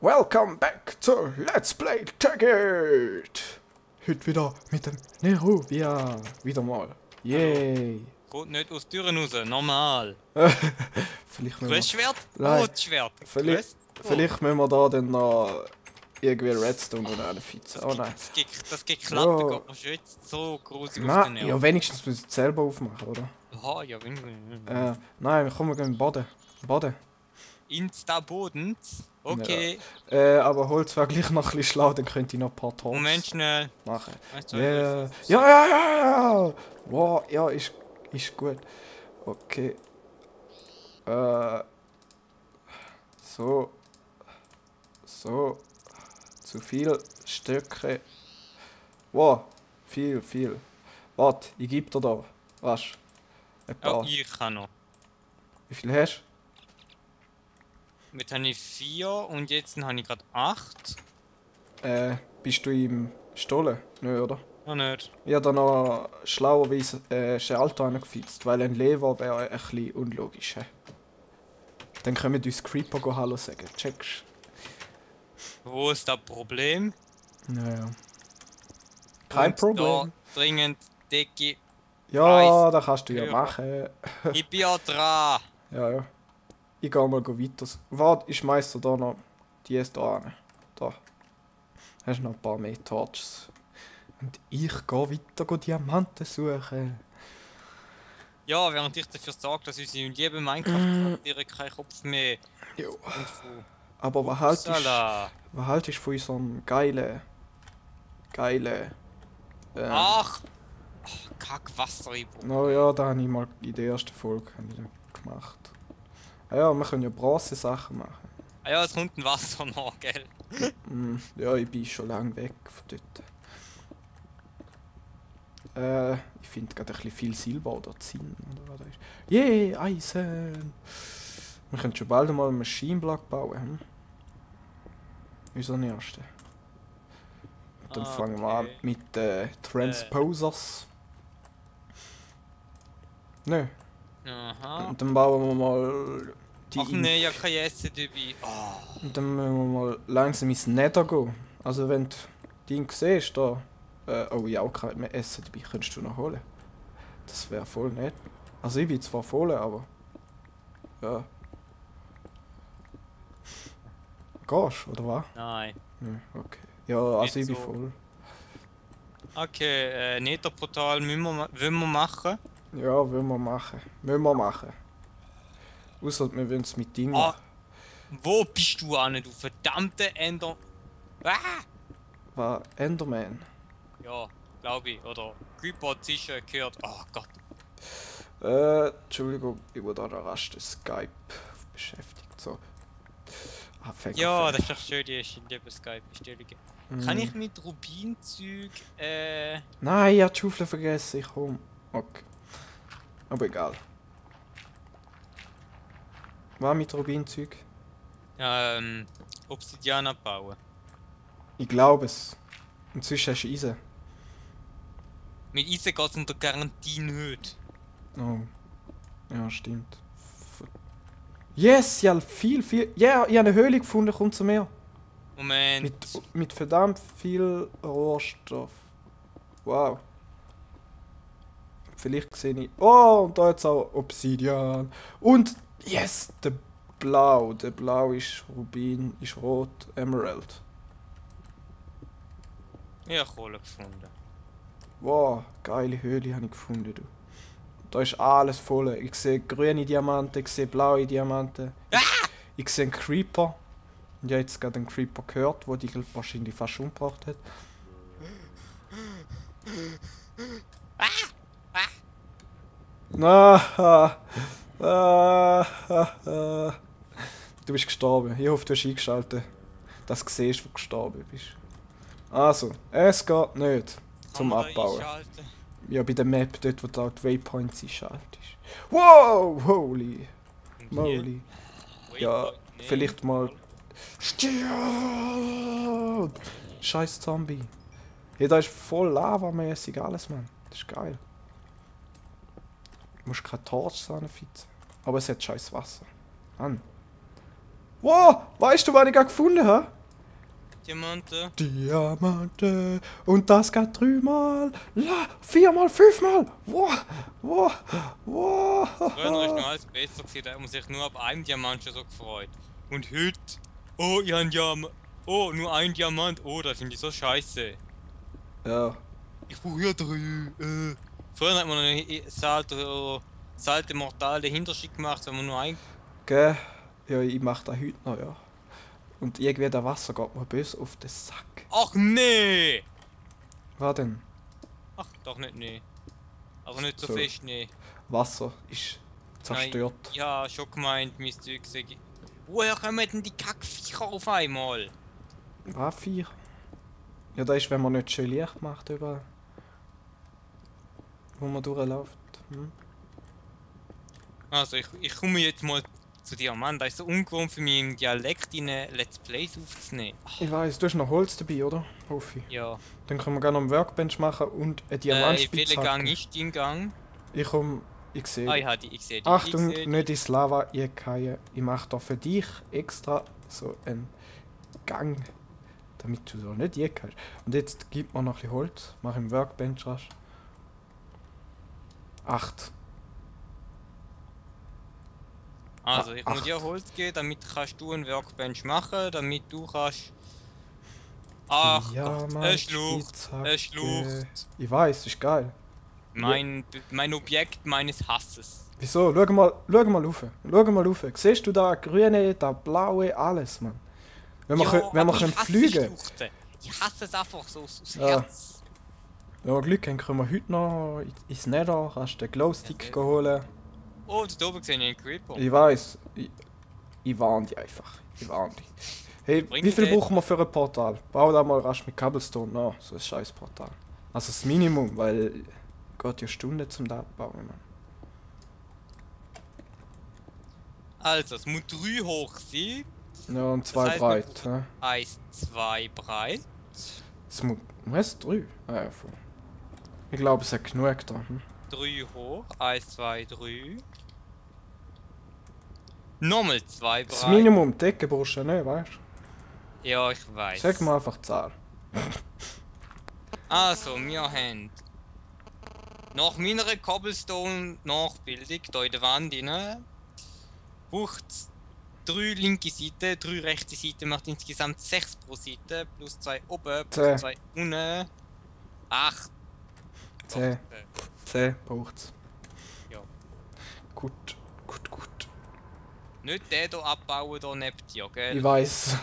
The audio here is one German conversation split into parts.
Welcome back zu Let's Play Tekkit! Heute wieder mit dem Neruvia. Wieder mal. Yay! Kommt nicht aus Türen raus, normal. Vielleicht müssen Grüß wir... Schwert, Nein. rotes Schwert. Vielleicht müssen wir da dann noch irgendwie Redstone oder einen Feizen. Oh nein. Das geht klappen, Ja. geht mir schon jetzt so grusig auf den Nein, Nerv. ja wenigstens müssen wir es selber aufmachen, oder? Aha, ja, wenn. Nein, komm, wir gehen in den Boden. Boden. Insta-Bodens? Okay. Aber Holz wäre gleich noch ein bisschen schlau, dann könnte ich noch ein paar Talks Moment schnell. machen. Weißt du, Ja, ja. Wow, ja, ist gut. Okay. So. Zu viel Stöcke. Wow, viel. Warte, ich gebe dir da. Was? Ein Ja, paar. ich kann noch. Wie viel hast Mit habe ich 4 und jetzt habe ich gerade 8. du? Bist du im Stollen? Nö, oder? Noch nicht. Ich habe da noch schlauerweise Schalter reingefitzt, weil ein Lever wäre ein bisschen unlogisch. He? Dann können wir uns Creeper Hallo sagen. Checkst? Wo ist das Problem? Naja. Kein Und Problem. Da dringend Decke. Ja, das kannst du ja Hörer. machen. Ich bin ja dran. Ja. Ich gehe mal weiter. Warte, ich schmeiß dir da noch die ist da rein. Da. Hast du noch ein paar mehr Torches. Und ich gehe weiter Diamanten suchen. Ja, während ich dafür sorge, dass unsere liebe Minecraft-Charaktere keinen Kopf mehr Jo. Info. Aber was haltest Upsala. du von unserem geilen... Ach! Kack Wasser Oh ja, da habe ich mal in der ersten Folge gemacht. Ja, wir können ja Bronze-Sachen machen. Ah ja, es kommt ein Wasser noch, gell? Ja, ich bin schon lange weg von dort. Ich finde gerade ein bisschen viel Silber oder Zinn oder was das ist. Yeah, Eisen! Wir können schon bald mal einen Maschinenblock bauen. Unseren ersten. Und dann fangen wir an Okay. mit Transposers. Nö. Aha. Und dann bauen wir mal die. Ach ne, ja kein Essen dabei. Oh. Und dann müssen wir mal langsam ins Nether gehen. Also wenn du den siehst, da. Oh ja, auch kein mehr Essen dabei, könntest du noch holen. Das wäre voll nett. Also ich bin zwar voll, aber. Ja. Gehst oder was? Nein. Ja, okay. Ja, also Nicht ich bin so. voll. Okay, Netherportal wollen wir machen. Ja, wollen wir machen. Müssen wir machen. Außer wir wollen es mit Ding Ah. machen. Wo bist du an, du verdammte Ender... Ah! Was? Enderman? Ja, glaube ich. Oder Creeper sicher gehört. Oh Gott. Entschuldigung, ich wurde an der Raste Skype beschäftigt. So. Ah, fängt Ja, an. das ist doch schön, die ist in der Skype-Bestellung. Kann ich mit Rubinzeug, Nein, ich hab die Schaufel vergessen, ich komm. Okay. Aber egal. Was mit Rubinzeug? Obsidian abbauen? Ich glaube es. Und sonst hast du Eisen. Mit Eisen geht es unter Garantie nicht. Oh. Ja, stimmt. Yes, ja, viel. Ja, ich habe eine Höhle gefunden, kommt zu mir. Moment. Mit verdammt viel Rohstoff. Wow. Vielleicht sehe ich. Oh, und da jetzt auch Obsidian. Und yes, der Blau. Der Blau ist Rubin, ist Rot, Emerald. Ich habe Kohle gefunden. Wow, geile Höhle habe ich gefunden, du. Da ist alles voll. Ich sehe grüne Diamanten, ich sehe blaue Diamanten. Ich sehe einen Creeper. Und ich habe jetzt gerade einen Creeper gehört, der die wahrscheinlich fast umgebracht hat. Du bist gestorben. Ich hoffe, du hast eingeschaltet, dass du siehst, wo du gestorben bist. Also, es geht nicht zum Kann man da Abbauen. einschalten? Ja, bei der Map, dort wo du die Waypoints einschaltest. Wow, holy moly. Ja, Waypoint, nee. vielleicht mal... Stirb! Scheiß Zombie. Hey, da ist voll lavamäßig alles, Mann. Das ist geil. Du musst keine Torch reinfitzen. Aber es hat scheiß Wasser. Mann. Wow, weißt du, was ich gerade gefunden habe? Diamante. Diamante. Und das geht 3-mal, 4-mal, 5-mal. Wow, wow, wow. Früher ist noch alles besser gewesen, da hat man sich nur ab einem Diamant schon so gefreut. Und heute, oh, ich habe Diamant. Oh, nur ein Diamant. Oh, das finde ich so scheiße. Ja. Ich brauche ja 3. Früher hat man noch Salte Mortal den Hinterschick gemacht, wenn man nur ein. Gell? Ja, ich mach das heute noch, ja. Und irgendwie das Wasser geht mir böse auf den Sack. Ach nee! Was denn? Ach, doch nicht nee. Also nicht so, So. fest nee. Wasser ist zerstört. Nein, ja, schon gemeint, mein Zeug sei. Woher kommen denn die Kackviecher auf einmal? Was, 4? Ja, das ist, wenn man nicht schön Licht macht überall. Wo man durchläuft. Hm? Also, ich komme jetzt mal zu dir, Mann. Das ist so ungewohnt für mich, im Dialekt in Let's Plays aufzunehmen. Ach, Ich weiss, du hast noch Holz dabei, oder? Hoffe ich. ja. Dann können wir gerne noch einen Workbench machen und eine In Diamantspitze welchen Gang hacken. ist dein Gang? Ich komm, ich sehe. Ah, ich sehe dich. Achtung, ich seh dich. nicht ins Lava fallen. Ich mache da für dich extra so einen Gang, damit du so nicht kannst. Und jetzt gib mir noch ein bisschen Holz. Mach im Workbench rasch. 8. Also, ich muss 8. dir Holz geben, damit kannst du ein Workbench machen, damit du kannst. Ach Gott, es schlucht. Es schlucht. Ich weiß, ist geil. Mein Objekt meines Hasses. Wieso? Schau mal rauf. Schau mal rauf. Siehst du da grüne, da blaue, alles, Mann. Wenn wir, wenn wir aber können ich hasse fliegen. Schluchten. Ich hasse es einfach so aus Ja. Herz. Wenn wir Glück haben, können wir heute noch ins Nether, kannst den Glowstick holen. Oh, da oben sehe ich einen Creeper. Ich weiß. Ich warne dich einfach. Ich warne dich. Hey, Bring wie viel den. brauchen wir für ein Portal? Bau da mal rasch mit Cobblestone nach, so ein scheiß Portal. Also das Minimum, weil geht ja Stunden zum da bauen, Mann. Also, es muss 3 hoch sein. Ja, und 2 heißt, breit. Ja. 1, 2 breit. Es muss 3. Ah, ja, voll. Ich glaube, es hat genug da. 3 hoch. 1, 2, 3. Nochmal 2 breit. Das Minimum Decke brauchst du ja nicht, weißt du? Ja, ich weiß. Sag mal einfach die Zahl. Also, wir haben nach meiner Cobblestone-Nachbildung hier in der Wand rein, braucht 3 linke Seiten, 3 rechte Seiten, macht insgesamt 6 pro Seite, plus 2 oben, 10. plus 2 unten, 8. 10. 10 braucht's. Ja. Gut. Nicht den hier abbauen, hier neben dir, gell? Ich weiß.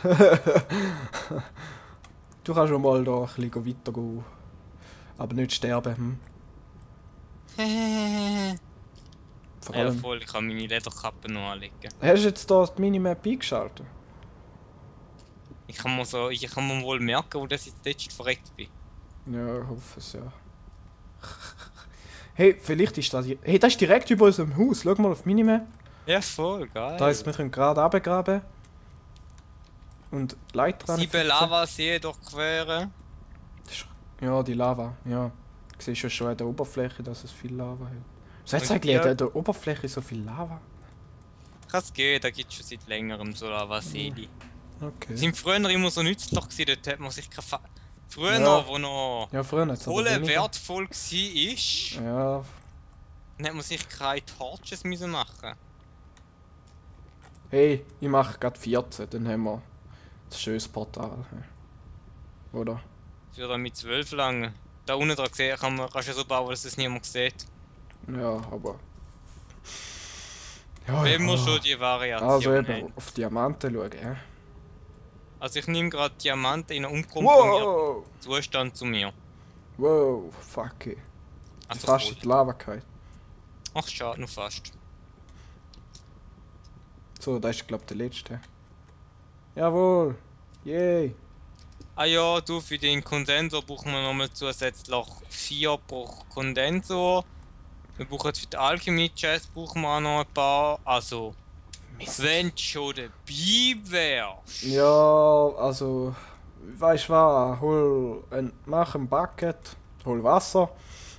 Du kannst schon mal da ein bisschen weitergehen. Aber nicht sterben. Vor Ja, allem. voll, ich kann meine Lederkappe noch anlegen. Hast du jetzt da die Minimap eingeschaltet? Ich kann mir wohl merken, wo das jetzt letztes verreckt bin. Ja, ich hoffe es, ja. Hey, vielleicht ist das hier. Hey, das ist direkt über unserem Haus. Schau mal auf die Minimap. Ja, voll, geil. Da heißt, wir können gerade runtergraben. Und Leiter 7 Lavaseen durchqueren. Ja, die Lava, ja. Du siehst ja schon an der Oberfläche, dass es viel Lava hat. Was heißt Und eigentlich ja- an der Oberfläche so viel Lava? Kann es gehen, da gibt es schon seit längerem so Lavaseen. Okay. Sind früher immer so nützlich gewesen, dort hat man sich keine Früher, Ja. wo noch Ja, früher hat es aber Kohle weniger. wertvoll war, Ja, dann hat man sich keine Torches müssen machen. hey, ich mache gerade 14, dann haben wir ein schönes Portal. Oder? Für dann mit 12 lange. Da unten dran gesehen, kannst du so bauen, dass es niemand sieht. Ja, aber. Ja, Wenn wir ja. schon die Variation Also eben haben. auf Diamanten schauen, ja. Also ich nehme gerade Diamanten in einem unkomprimierten Wow! Zustand zu mir. Wow, fuck it. Also Fast voll. in die Lava gefallen. Ach schade, noch fast. So, das ist glaube ich der letzte. Jawohl! Yay! Ah ja, du, für den Kondensor brauchen wir nochmal zusätzlich 4 pro Kondensor. Wir brauchen für die Alchemy-Chest brauchen wir auch noch ein paar. Also, Mist. wenn du schon dabei wärst. Ja, also, weißt du was, mach ein Bucket, hol Wasser,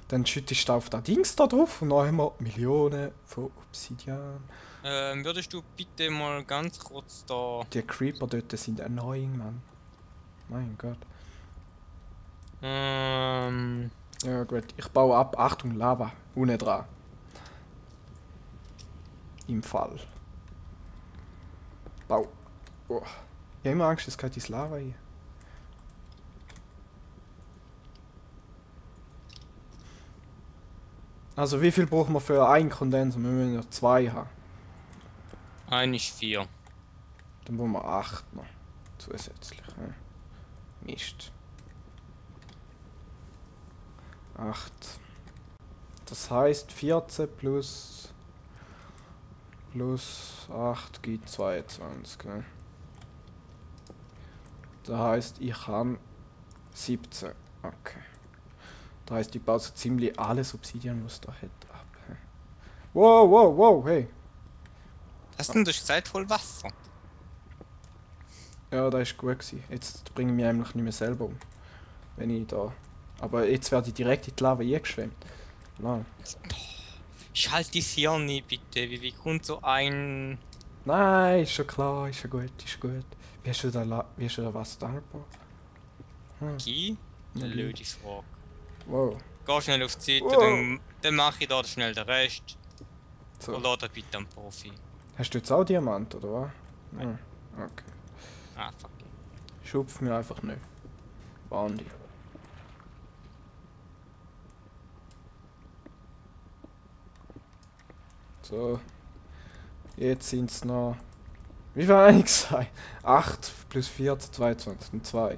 dann schüttest du auf das Dings da drauf und dann haben wir Millionen von Obsidian. Würdest du bitte mal ganz kurz da... Die Creeper dort sind annoying, Mann. Mein Gott. Ja gut, ich baue ab. Achtung, Lava. Unten dran. Im Fall. Bau. Oh. Ich habe immer Angst, es geht ins Lava rein. Also wie viel brauchen wir für einen Kondenser? Wir müssen ja 2 haben. Eigentlich 4. Dann brauchen wir 8 noch. Zusätzlich. Ja. Mist. 8. Das heißt 14 plus 8 gibt 22. Ne? Das heißt, ich habe 17. Okay. Das heißt, ich baue so ziemlich alles Obsidian, was da hat, ab. Wow, wow, wow, hey. Hast du das gesagt, voll Wasser? Ja, das ist gut gewesen. Jetzt bringe ich mich eigentlich nicht mehr selber um. Wenn ich da... Aber jetzt werde ich direkt in die Lava eingeschwemmt. Nein. Schalt die Hirn nicht, bitte. Wie kommt so ein... Nein, ist schon klar, ist schon gut, ist gut. Wie hast du da was angebaut? Ski? Blöde Frage. Wow. Geh schnell auf die Seite, Wow. dann mache ich da schnell den Rest. So. Und lade bitte am Profi. Hast du jetzt auch Diamant, oder was? Nein. Okay. Ah, fuck. Schupf mir einfach nicht. Bandi. So. Jetzt sind es noch... Wie viel habe ich gesagt? 8 plus 14, 22 und 2.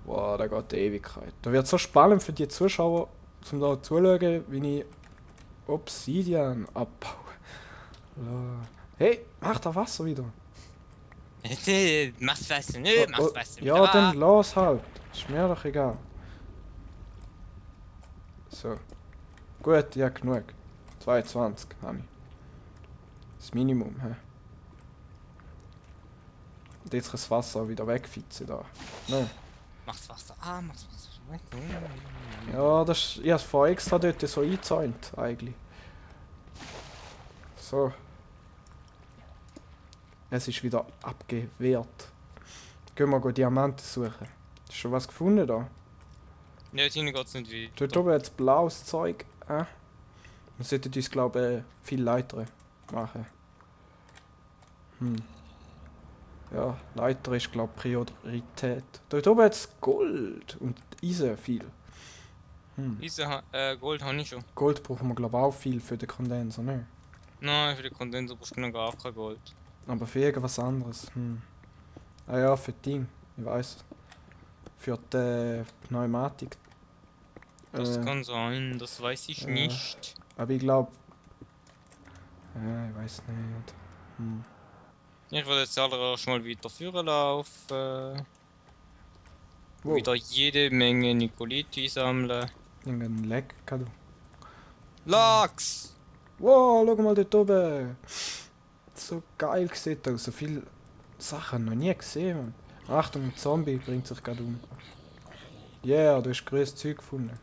Boah, da geht die Ewigkeit. Da wird so spannend für die Zuschauer, zum da zuschauen, wie ich Obsidian abbaue. Hey, mach da Wasser wieder. Mach's Wasser nicht, mach's Wasser Ja, wieder. dann los halt. Ist mir doch egal. So. Gut, ja, genug. 22 habe ich. Das Minimum, hä? Und jetzt kann das Wasser wieder wegfitzen da. Ne? Mach's Wasser. Mach's Wasser. Ja, das, ich habe es vorher extra dort so eingezäunt, eigentlich. So. Es ist wieder abgewehrt. Gehen wir Diamanten suchen. Hast du schon was gefunden da? Ja, jetzt hinten geht's nicht weiter. Dort oben jetzt blaues Zeug. Wir sollten uns, glaube ich, viel Leiter machen. Ja, Leiter ist, glaube ich, Priorität. Dort oben jetzt Gold und Eisen viel. Gold habe ich schon. Gold brauchen wir, glaube ich, auch viel für den Kondenser, ne? Nein, für den Kondenser brauchst du noch gar kein Gold. Aber für irgendwas anderes. Ah ja, für das Ding. Ich weiß. Für die Pneumatik. Das kann sein, das weiß ich nicht. Aber ich glaube... ich weiß nicht. Ich würde jetzt allererst mal weiter führen laufen. Wow. Wieder jede Menge Nikoliti sammeln. Irgendein Leck, kann du. Lachs! Wow, schau mal dort oben. So geil sieht aus. So viele Sachen noch nie gesehen, Mann. Achtung, ein Zombie bringt sich gerade um. Yeah, du hast größtes Zeug gefunden.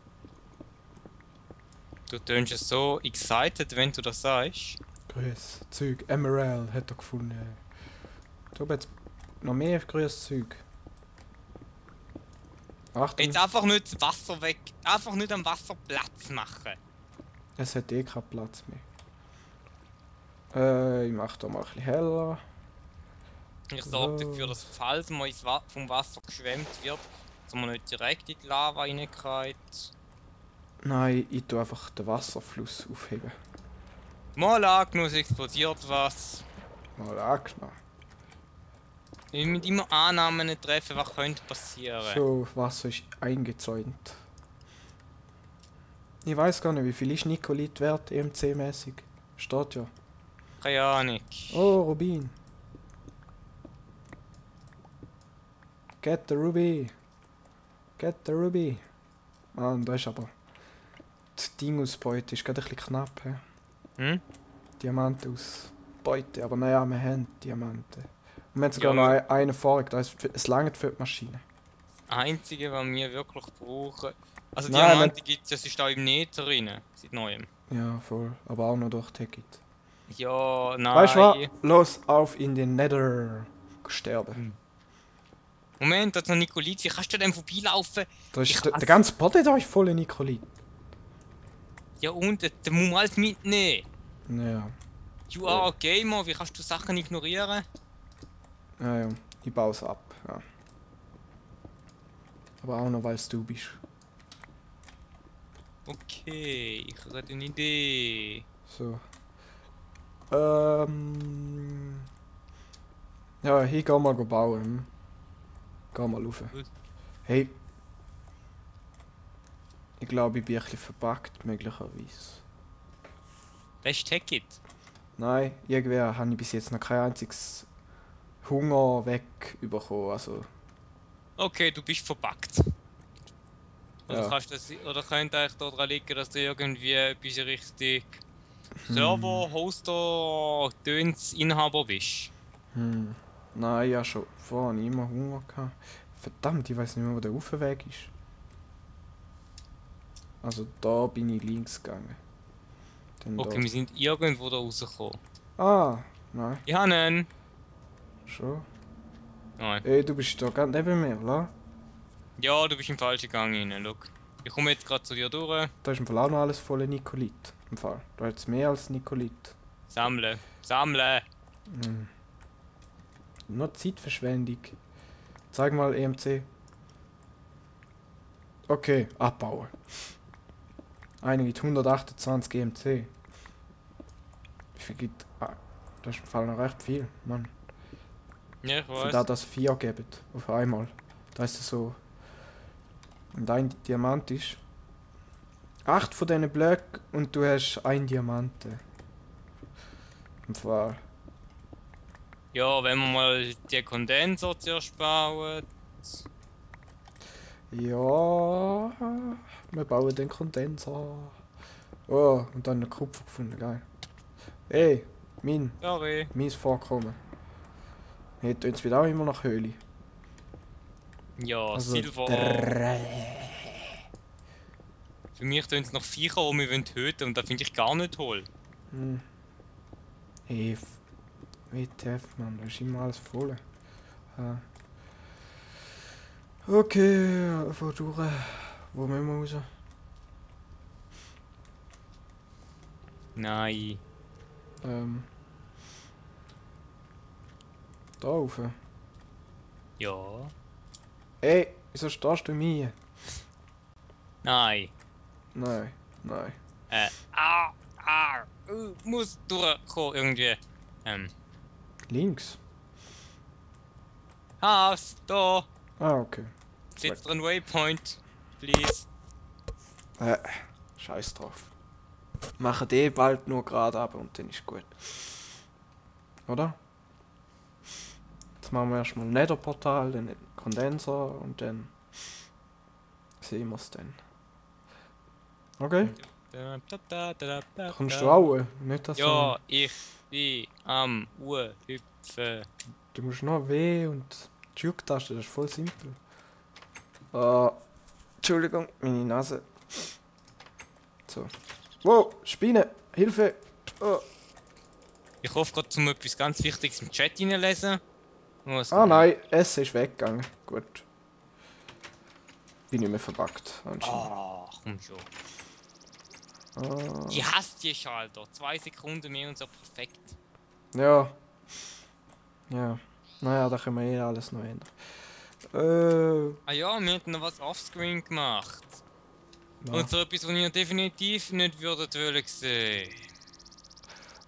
Du tönst es so excited, wenn du das sagst. Größtes Zeug. Emerald hat er gefunden. Da oben jetzt noch mehr größtes Zeug. Achtung, Jetzt einfach nicht das Wasser weg. Einfach nicht am Wasser Platz machen. es hat eh keinen Platz mehr. Ich mach da mal ein bisschen heller. Ich sorge dafür, dass falls man vom Wasser geschwemmt wird, dass man nicht direkt in die Lava reingeht. Nein, ich tue einfach den Wasserfluss aufheben. Mal angenommen, es explodiert was. Mal angenommen. Ich will immer Annahmen nicht treffen, was könnte passieren. So, Wasser ist eingezäunt. Ich weiß gar nicht, wie viel ist Nikolit wert, EMC-mäßig? Steht ja. Keine Ahnung. Oh, Rubin. Get the Ruby. Get the Ruby. Mann, da ist aber... Die Dingausbeute ist gerade ein bisschen knapp. He? Diamanten ausbeute, aber naja, wir haben Diamanten. Und wir haben sogar noch einen vorig, das heißt, es langt für die Maschine. Das Einzige, was wir wirklich brauchen... Also Nein, Diamanten gibt es, das ist da im Nether drin, seit neuem. Ja, voll. Aber auch noch durch Ticket. Ja, Weißt du was? nein. Los, auf in den Nether. Sterben. Moment, da ist noch Nicolit. Wie kannst du denn vorbeilaufen? Da ist Ich der hasse- ganze Boden da ist voll Nikolit. Ja und, da muss man alles mitnehmen. Ja. You are a gamer, wie kannst du Sachen ignorieren? Ja, ja. Ich baue es ab. Ja. Aber auch noch, weil es du bist. Okay, ich habe eine Idee. So. Ja, hier gehen wir bauen. Gehen wir rauf. Gut. Hey. Ich glaube, ich bin ein bisschen verpackt, möglicherweise. Weißt du, Hackit? Nein, irgendwie habe ich bis jetzt noch kein einziges Hunger wegbekommen. Also, Okay, du bist verpackt. Oder ja. kannst das, oder könnte eigentlich daran liegen, dass du irgendwie etwas richtig Server, Hoster, Töns, Inhaber bist? Hm. Nein, ja schon vorhin immer Hunger gehabt. Verdammt, ich weiß nicht mehr, wo der Aufweg ist. Also da bin ich links gegangen. Dann Okay, wir sind irgendwo da rausgekommen. da. Ah, nein, Ich habe einen. schon. Nein. Ey, du bist da gerade neben mir, oder? Ja, du bist im falschen Gang rein, schau. Ich komme jetzt gerade zu dir durch. Da ist im Fall auch noch alles voller Nikolit. Im Fall. Da hat es mehr als Nikolit. Sammeln. Sammeln! Hm. Nur Zeitverschwendung. Zeig mal EMC. Okay, abbauen. Eine mit 128 EMC. Wie viel gibt. Ah, das ist im Fall noch recht viel, Mann. Ja, ich Für da weiß. das 4 gibt. Auf einmal. Da ist es so. Und ein Diamant ist. 8 von diesen Blöcken und du hast ein Diamante. Im Fall. Ja, wenn wir mal die Kondenser zuerst bauen. Ja. Wir bauen den Kondenser. Oh, und dann einen Kupfer gefunden, geil. Ey, Sorry. mein Vorkommen. Hey, tut wieder auch immer nach Höhle. Ja, Also, Silber. Für mich tun es noch Viecher, die wir töten wollen und das finde ich gar nicht toll. Hm. Hey, WTF, Mann, da ist immer alles voll. Ah. Okay, einfach durch. Wo müssen wir raus? Nein. Da rauf. Ja. Ey, wieso stehst du mir? Nein. Nein, nein. Muss durchkommen irgendwie. Links? Haus, da. Ah, okay. Setz dran Waypoint. Please. Scheiß drauf. Machen die bald nur gerade ab und dann ist gut. Oder? Jetzt machen wir erstmal ein Netherportal, dann einen Kondenser und dann sehen wir es dann. Okay? Kommst du auch? Nicht, dass Ja, ich bin am hüpfen. du musst noch W und die Schubtaste, das ist voll simpel. Ah, Entschuldigung, meine Nase. So. Wow, Spinne, Hilfe! Oh. Ich hoffe gerade, zum etwas ganz Wichtiges im Chat hineinlesen. Ah nein, Essen ist weggegangen. Gut. Bin nicht mehr verpackt, anscheinend. Komm schon. Ah. Ich hasse die Schalter. 2 Sekunden mehr und so perfekt. Ja. Ja. Naja, da können wir eh alles noch ändern. Ah ja, wir hätten noch was offscreen gemacht. Ja. Und so etwas, was ihr definitiv nicht würdet wollen sehen.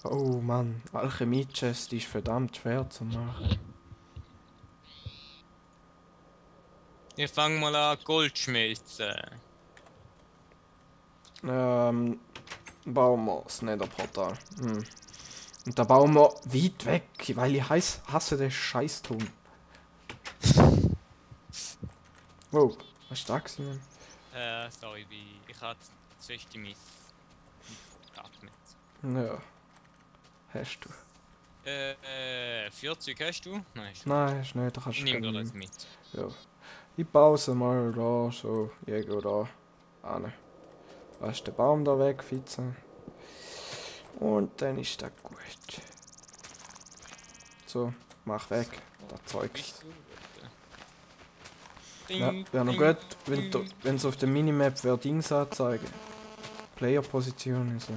Oh Mann, Alchemie-Chest ist verdammt schwer zu machen. Ich fange mal an Gold schmelzen. Bauen wir das Netherportal. Hm. Und da bauen wir weit weg, weil ich hasse den Scheißton. Wow, was ist da gewesen, Mann? Sorry, ich hatte zu fest im Miss atmet. Ja. Hast du? 40 hast du? Nein, hast du. Nein, hast nicht, da kannst Ich du nehme gar dir das nicht. mit. Ja. Ich baue sie mal da, so, irgendwo da an. Lass den Baum da wegfitzen. Und dann ist das gut. So, mach weg. Das Zeugs. Ja, wäre noch gut, wenn es auf der Minimap wäre Dings anzeigen. Player-Position und so.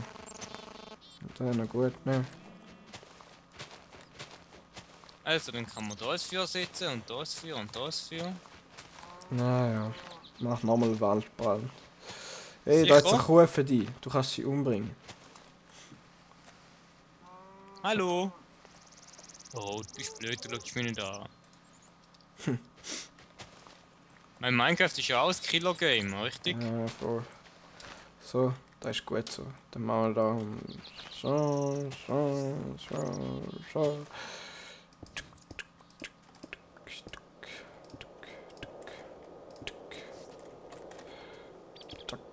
Das wäre noch gut, ne? Also, dann kann man da ein Feuer setzen und da ein Feuer und da ein Feuer. Naja, mach nochmal Waldbrand. Hey, da ist eine Kuh für dich. Du kannst sie umbringen. Hallo? Oh, du bist blöd, du schaust mich nicht an. Mein Minecraft ist ja auch ein Killer-Game, richtig? Ja, voll. So, das ist gut so. Dann machen wir da so.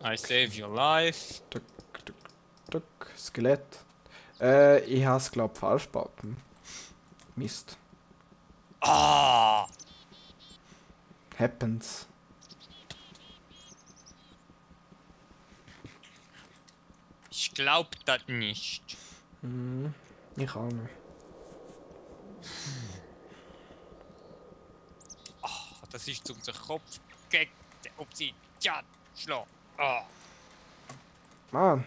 I save your life. Skelett. Ich hab's glaub falsch gebaut. Mist. Ah! Happens. Ich glaub das nicht. Ich auch nicht. Ah, das ist unser Kopf gegen den Obsidian schlagen. Ah. Mann.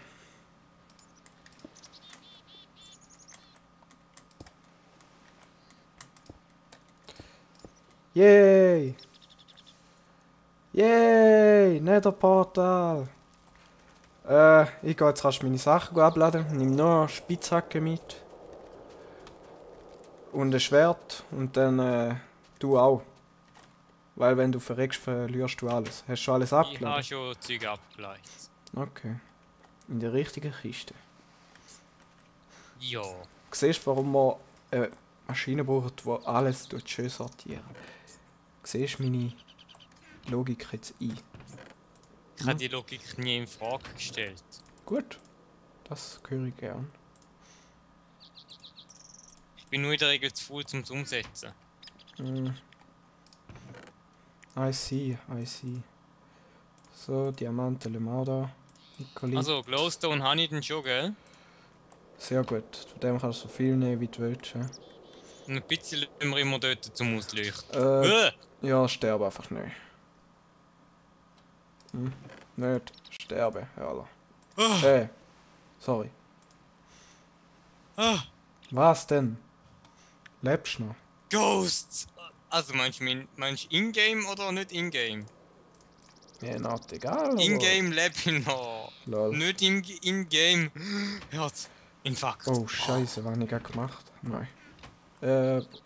Yay! Yay! Netherportal! Ich gehe jetzt rasch meine Sachen abladen. Nimm noch eine Spitzhacke mit. Und ein Schwert. Und dann du auch. Weil wenn du verreckst, verlierst du alles. Hast du schon alles Ich habe abgeladen? schon Zeug abgeleitet. Okay. In der richtigen Kiste. Ja. Du siehst, warum man eine Maschine braucht, die alles schön sortieren. Du siehst meine Logik jetzt ein. Ich habe die Logik nie in Frage gestellt. Gut. Das höre ich gern. Ich bin nur in der Regel zu faul zum Umsetzen. I see. So, Diamanten lassen wir auch da. Nikoli. Also, Glowstone habe ich den schon, gell? Sehr gut. Von dem kannst du so viel nehmen, wie du willst. Ja, Und ein bisschen lassen wir immer dort zum Ausleuchten. ja sterbe einfach nicht. Nicht sterben, Hörler. Sorry. Was denn? Lebst du noch? Ghosts! Also meinst du in-game oder nicht in-game? Mir not egal. In-game lebe ich noch. Lol. Nicht in-game. Herzinfarkt. Oh Scheiße, was habe ich gerade gemacht? Nein.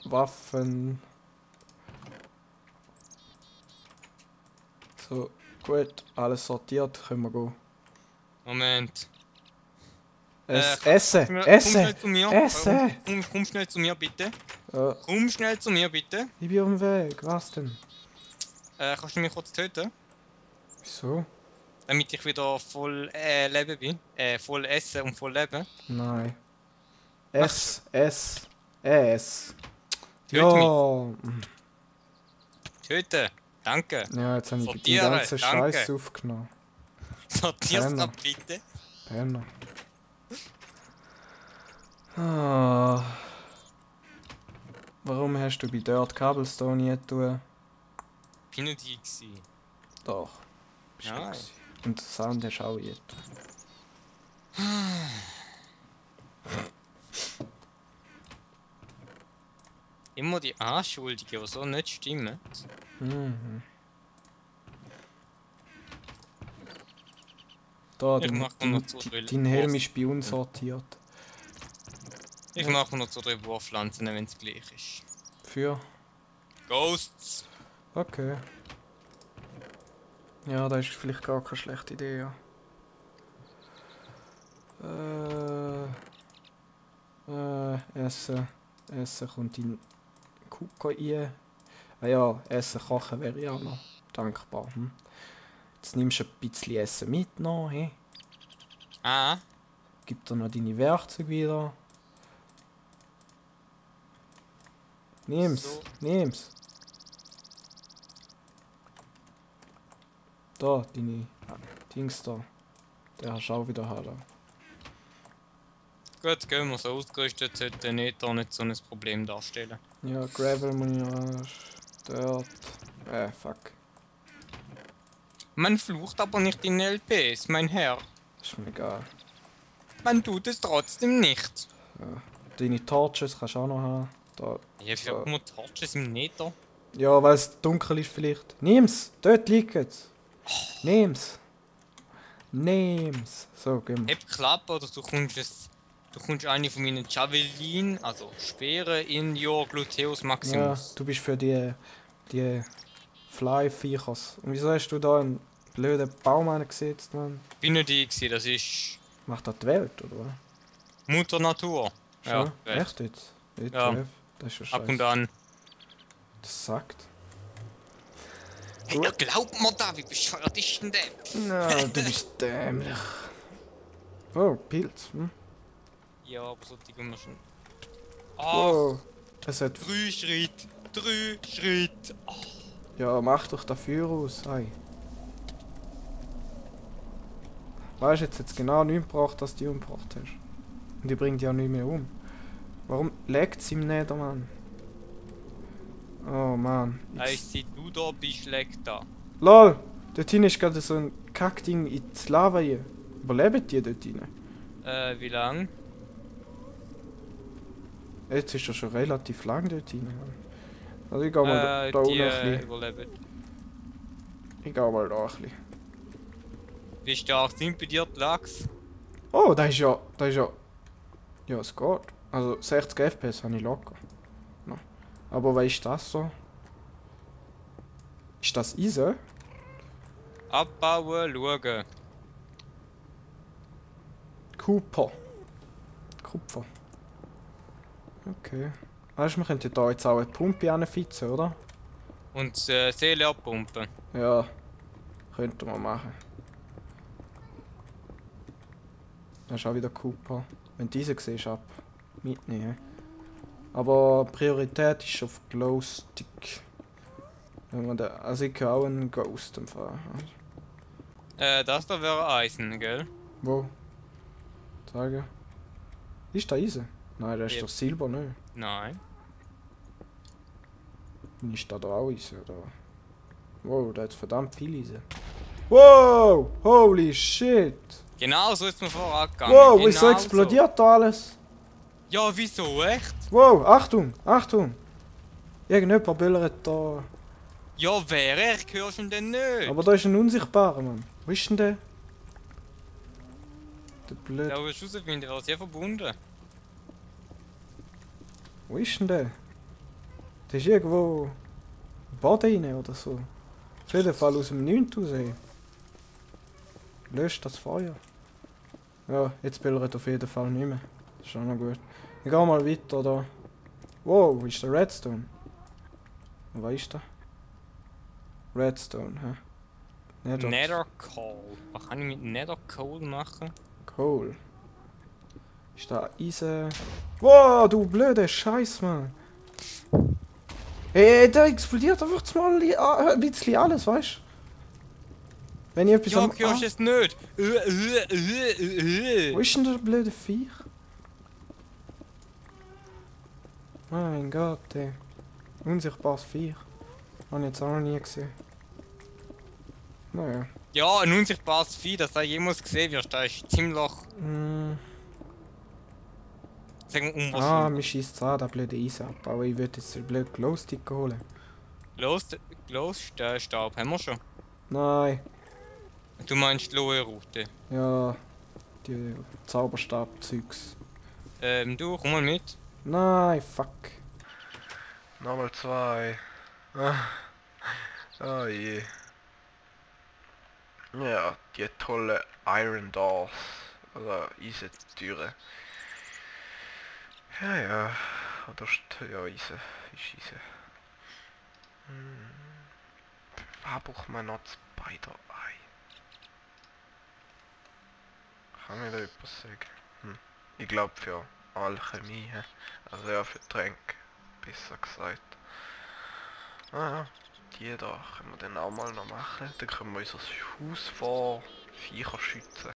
Waffen. So, gut, alles sortiert, können wir gehen. Moment. Essen! Komm Essen! schnell zu mir. Essen! Komm schnell zu mir, bitte. Ja, Komm schnell zu mir, bitte. ich bin auf dem Weg, was denn? Kannst du mich kurz töten? Wieso? Damit ich wieder voll leben bin. Voll essen und voll leben. Nein. Mach's. Töte Töte ja. Töten. Danke. Ja, jetzt habe ich die Sortiere, ganze danke. Scheiße aufgenommen. Sortier's Penner. ab, bitte. Penner. Ah. Warum hast du bei Dirt Cobblestone nie getan? Bin nicht hier gewesen. Doch. Bist du Nein. gewesen. Und Sand hast du auch nie getan. Immer die Anschuldigungen, die so nicht stimmen. Mhm. Da, Ich mach mir noch so dein Helm ist bei uns sortiert. Ich mache noch so 3 Wurfpflanzen, wenn es gleich ist. Für? Ghosts! Okay. Ja, das ist vielleicht gar keine schlechte Idee, ja. Essen. Essen kommt in Kuko rein. Ah ja, Essen kochen wäre ja auch noch dankbar. Jetzt nimmst du ein bisschen Essen mit noch, he? Ah, Gib dir noch deine Werkzeuge wieder. Nimm's, So. nimm's. Da, deine Dings da. Der hast du auch wieder haben. gut, gehen wir so ausgerüstet, sollte nicht so ein Problem darstellen. Ja, Gravel muss ich dort. Fuck. Man flucht aber nicht in LPs, mein Herr. Ist mir egal. Man tut es trotzdem nicht. Ja. Deine Torches kannst du auch noch haben. Da. Ja, für So. Torches im Nether. Ja, weil es dunkel ist vielleicht. Nimm's! Dort liegt es! Nimm's! Nimm's! So, gehen wir. Heb Klappe oder du kommst eine von meinen Javelin, also Speere, in your Gluteus Ja, Maximus. du bist für die Fly-Viechers. Und wieso hast du da einen blöden Baum angesetzt, Mann? Bin nicht ich gewesen, das ist Macht das die Welt, oder was? Mutter Natur. Schon? Ja, Welt. Echt jetzt? Ja. ETF? Das ist ja Ab und scheiße. an. Das sagt. Hey, ja, glaub mir da, wie bescheuert ist denn der? Na, du bist dämlich. Oh, Pilz. Hm? Ja, aber so die gehen wir schon. Wow. Es hat... 3 Schritt, 3 Schritt. Ja, mach doch dafür aus. Hey. Weißt du, jetzt genau nichts gebracht, dass du die umgebracht hast. Und die bringt ja nicht mehr um. Warum legt sie im Nether, Mann? Oh Mann. Ich sehe, du da bist, leg da. LOL! Dort hinten ist gerade so ein Kackding in die Lava hier. Überleben die dort hinein? Wie lang? Jetzt ist er schon relativ lang dort hinein. Also ich geh mal da die unten ein bisschen. überleben. Ich geh mal da ein bisschen. Wie stark sind bei dir die Lachs? Oh, da ist ja... Ja, es geht. Also 60 FPS habe ich locker. No. Aber was ist das so? Ist das Eisen? Abbauen, schauen. Kupfer. Okay. Weißt du, wir könnten da jetzt auch eine Pumpe anfitzen, oder? Und Seele abpumpen. Ja. Könnten wir machen. Das ist auch wieder Kupfer. Wenn du diese siehst, ab. Mitnehmen. Aber Priorität ist auf Glowstick. Wenn man da, also ich kann auch einen Ghost empfangen. Das da wäre Eisen, gell? Wo? Zeigen. Ist da Eisen? Nein, das ist Ja. doch Silber, ne? Nein. Ist da auch Eisen, oder? Wow, da hat verdammt viel Eisen. Wow! Holy shit! Genau so ist mir vorangegangen. Wow, genau wieso explodiert da alles? So. Ja, wieso, echt? Wow, Achtung, Achtung! Irgendjemand böllert da. Ja, wer? Ich höre schon den nicht. Aber da ist ein Unsichtbarer, Mann. Wo ist denn der? Der blöd. Ja, wirst du herausfinden, wer ist hier verbunden? Wo ist denn der? Der ist irgendwo im Boden rein oder so. Auf jeden Fall aus dem 9. raus. Löscht das Feuer. Ja, jetzt böllert auf jeden Fall nicht mehr. Das ist auch noch gut. Ich geh mal weiter da. Wow, wo ist der Redstone? Was ist da? Redstone, hä? Nether Coal. Was kann ich mit Nether Coal machen? Coal. Ist da Eisen? Wow, du blöde Scheiß, Mann. Hey, da explodiert einfach mal ein bisschen alles, weißt du? Wenn ich etwas Ja, am... hörst du es nicht? Wo ist denn der blöde Viech? Mein Gott, ey. Unsichtbares Viech. Habe ich jetzt auch noch nie gesehen. Naja. Ja, ein unsichtbares Vieh, das du jemals gesehen wirst, da ist ziemlich... Sagen wir Ah, unwahrscheinlich. mir schießt an, der blöde Eisen ab. Aber ich würde jetzt den blöden Glowstick holen. Stab haben wir schon. Nein. Du meinst die Lohe Route. Ja. Die Zauberstab-Zeugs. Du, komm mal mit. Nein, fuck. Nochmal 2. Ah. Oh je. Ja, die tolle Iron Doors. Oder Eisentüren. Ja, ja. Oder ja, Eisen. Ist Eisen. Was braucht man noch Spider-Eye? Kann mir da etwas sagen? Ich glaube für Alchemie. Also ja, für Tränke. Besser gesagt. Ah ja, die da können wir dann auch mal noch machen. Dann können wir unser Haus vor Viecher schützen.